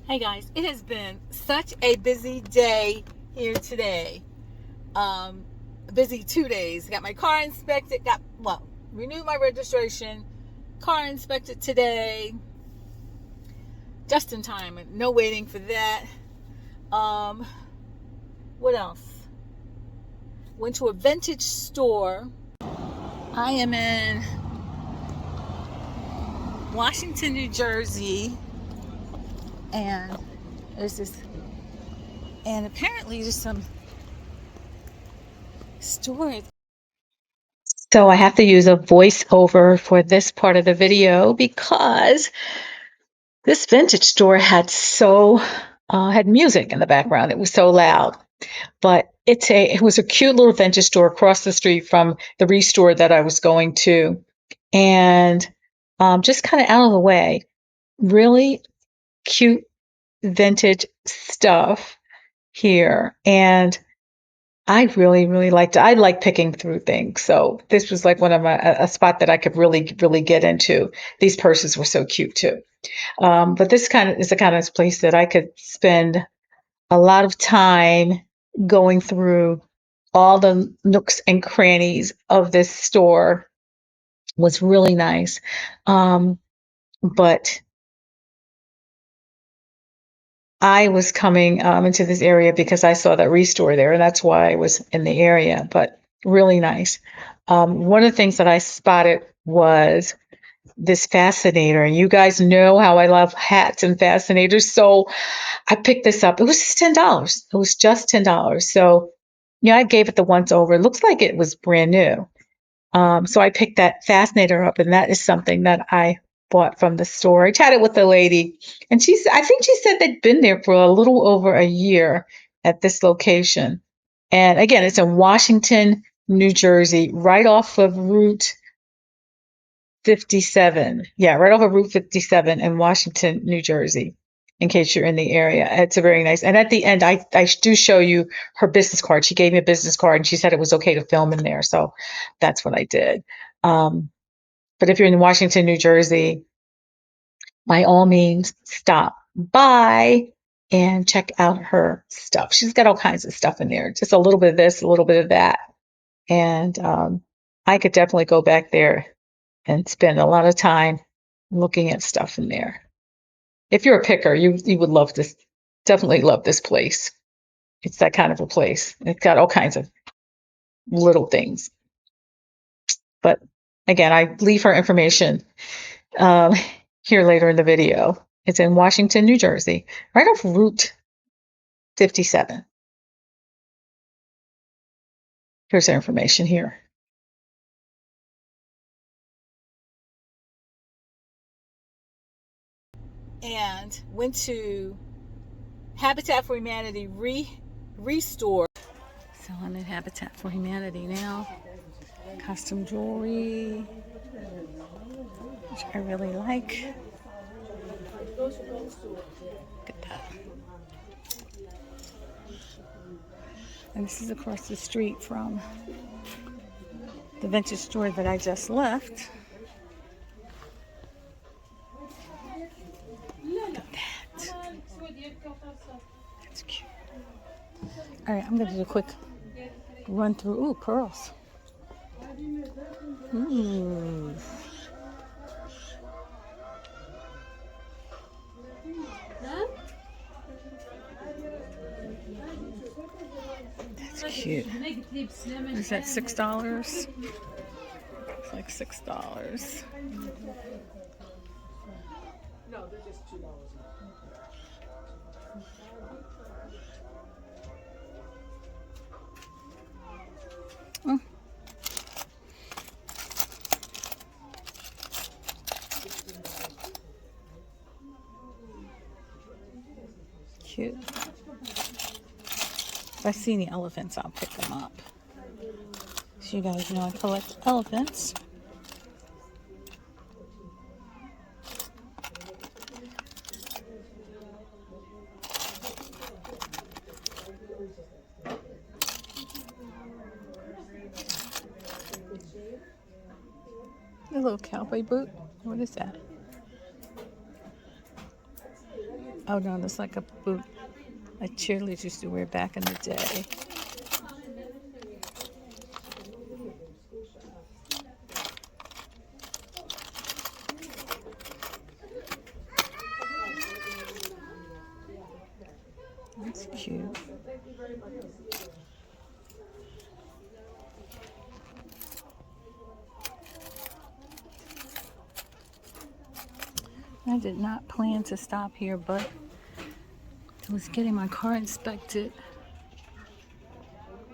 Hey guys, it has been such a busy day here today. Busy 2 days. Got my car inspected, renewed my registration, car inspected today, just in time, no waiting for that. What else? Went to a vintage store. I am in Washington, New Jersey, and there's this, and apparently there's some stores. So I have to use a voiceover for this part of the video because this vintage store had had music in the background. It was so loud, but it was a cute little vintage store across the street from the ReStore that I was going to, and just kind of out of the way, really cute vintage stuff here. And I really, really liked it. I like picking through things. So this was like one of a spot that I could really, really get into. These purses were so cute too. But this kind of is the kind of place that I could spend a lot of time going through all the nooks and crannies of this store. Was really nice. But I was coming into this area because I saw that ReStore there, and that's why I was in the area. But really nice. One of the things that I spotted was this fascinator. You guys know how I love hats and fascinators, so I picked this up. It was just $10. It was just $10. So, yeah, I gave it the once over. It looks like it was brand new. So I picked that fascinator up, and that is something that I bought from the store. I chatted with the lady, and I think she said they'd been there for a little over a year at this location. And again, it's in Washington, New Jersey, right off of Route 57. Yeah, right off of Route 57 in Washington, New Jersey, in case you're in the area. It's a very nice. And at the end, I do show you her business card. She gave me a business card and she said it was okay to film in there. So that's what I did. But if you're in Washington, New Jersey, by all means, stop by and check out her stuff. She's got all kinds of stuff in there, just a little bit of this, a little bit of that. And I could definitely go back there and spend a lot of time looking at stuff in there. If you're a picker, you would love this. Definitely love this place. It's that kind of a place. It's got all kinds of little things. But again, I leave her information um, here later in the video. It's in Washington, New Jersey, right off Route 57. Here's her information here. And went to Habitat for Humanity ReStore. So I'm in Habitat for Humanity now. Custom jewelry, which I really like. Look at that. And this is across the street from the vintage store that I just left. Look at that. That's cute. All right, I'm going to do a quick run through. Ooh, pearls. Ooh. That's cute. Is that $6? It's like $6. No, they're just $2. Oh. Cute. If I see any elephants, I'll pick them up. So you guys know I collect elephants. A little cowboy boot. What is that? Oh no, that's like a boot my cheerleaders used to wear back in the day. That's cute. I did not plan to stop here, but I was getting my car inspected.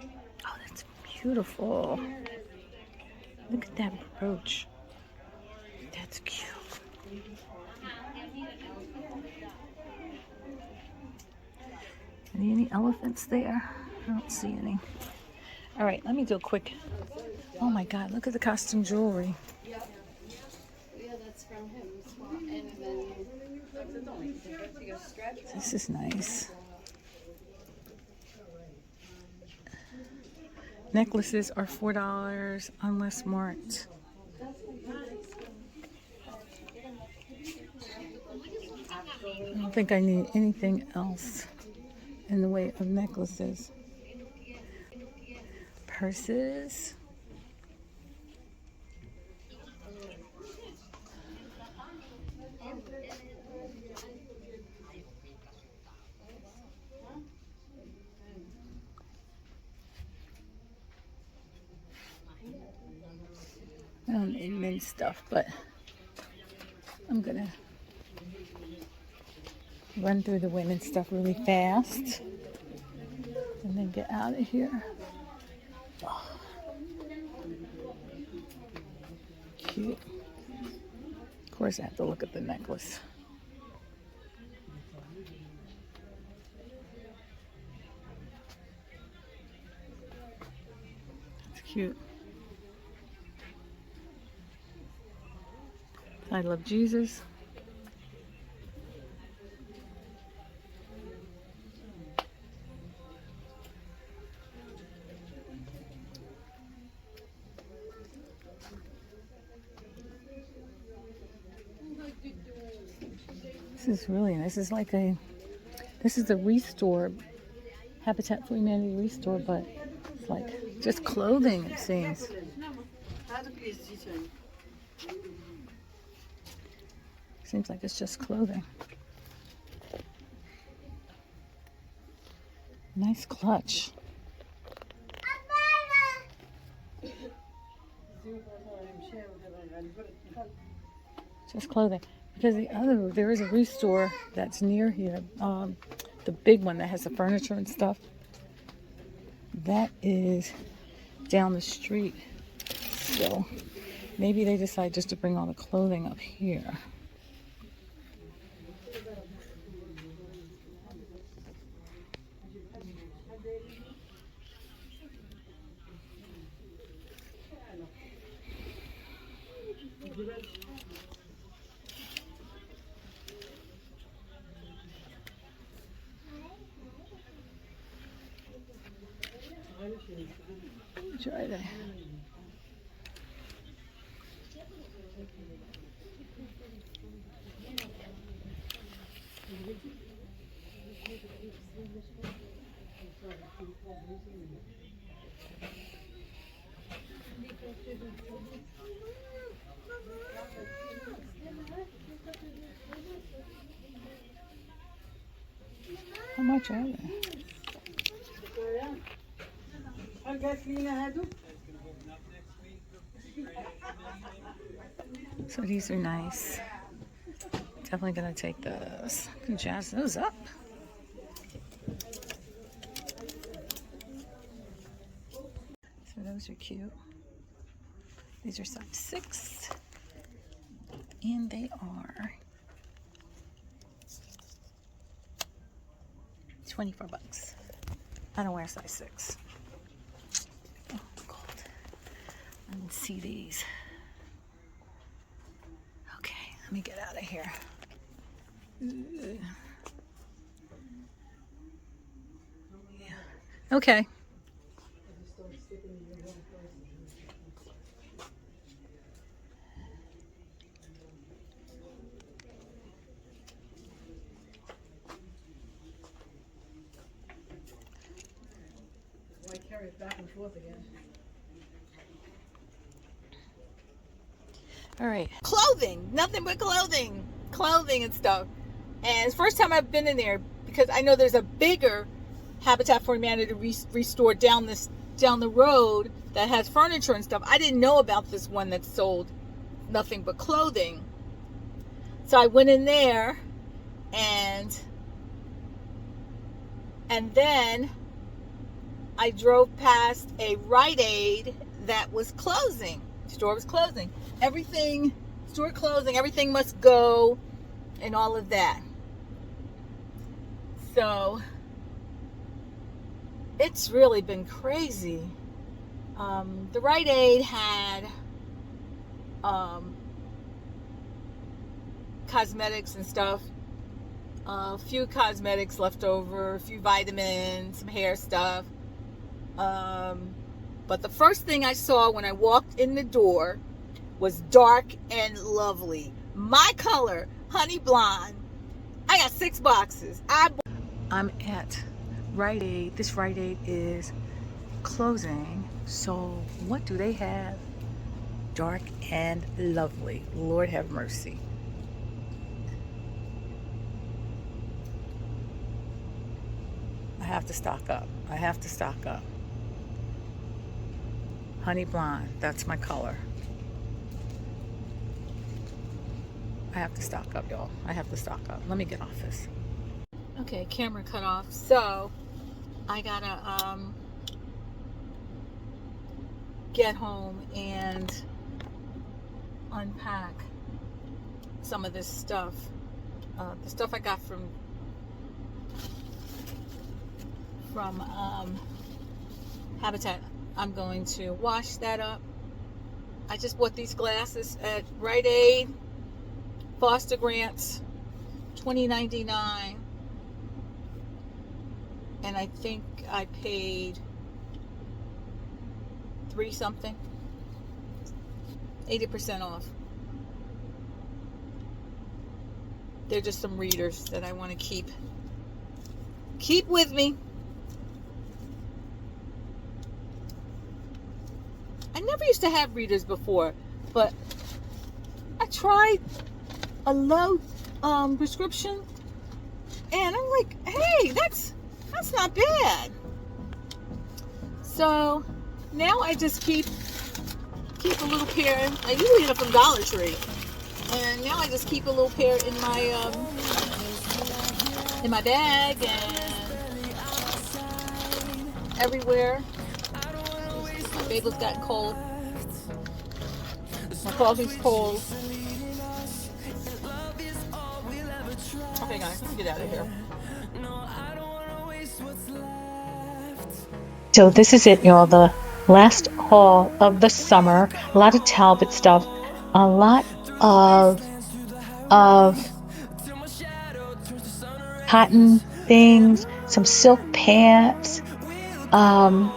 Oh, that's beautiful. Look at that brooch. That's cute. Any elephants there? I don't see any. All right, let me do a quick. Oh my God, look at the costume jewelry. Yeah, that's from him. And then This is nice. Necklaces are $4 unless marked. I don't think I need anything else in the way of necklaces. Purses. I don't need men's stuff, but I'm gonna run through the women's stuff really fast and then get out of here. Oh. Cute. Of course, I have to look at the necklace. It's cute. I love Jesus. This is really nice. This is the ReStore, Habitat for Humanity ReStore, but it's like just clothing, it seems. Seems like it's just clothing. Nice clutch. Just clothing. Because there is a ReStore that's near here. The big one that has the furniture and stuff. That is down the street. So maybe they decide just to bring all the clothing up here. Try that. How much are they? So these are nice. Definitely gonna take those. Can jazz those up. So those are cute. These are size 6. And they are $24. I don't wear size 6. Oh, cold. I didn't see these. Okay, let me get out of here. Yeah. Okay. All right. Clothing, nothing but clothing and stuff. And it's the first time I've been in there because I know there's a bigger Habitat for Humanity ReStore down the road that has furniture and stuff. I didn't know about this one that sold nothing but clothing. So I went in there and then I drove past a Rite Aid that was closing. The store was closing. Store closing, everything must go and all of that. So it's really been crazy. The Rite Aid had cosmetics and stuff, a few cosmetics left over, a few vitamins, some hair stuff. But the first thing I saw when I walked in the door was Dark and Lovely. My color, honey blonde. I got 6 boxes. I'm at Rite Aid. This Rite Aid is closing. So what do they have? Dark and Lovely. Lord have mercy. I have to stock up. Honey blonde, that's my color. I have to stock up, y'all. Let me get off this. Okay, camera cut off. So I gotta get home and unpack some of this stuff. The stuff I got from Habitat. I'm going to wash that up. I just bought these glasses at Rite Aid. Foster Grants, $20.99, and I think I paid $3 something, 80% off. They're just some readers that I want to keep with me. I never used to have readers before, but I tried a low prescription, and I'm like, hey, that's not bad. So now I just keep a little pair. I usually get it from Dollar Tree, and now I just keep a little pair in my bag and everywhere. My bagel's gotten cold. My coffee's cold. Okay, guys, let's get out of here. So this is it, y'all. The last haul of the summer. A lot of Talbot stuff. A lot of cotton things. Some silk pants. A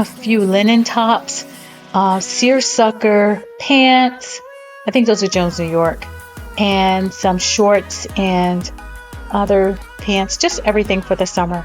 few linen tops. Seersucker pants. I think those are Jones, New York. And some shorts and other pants. Just everything for the summer.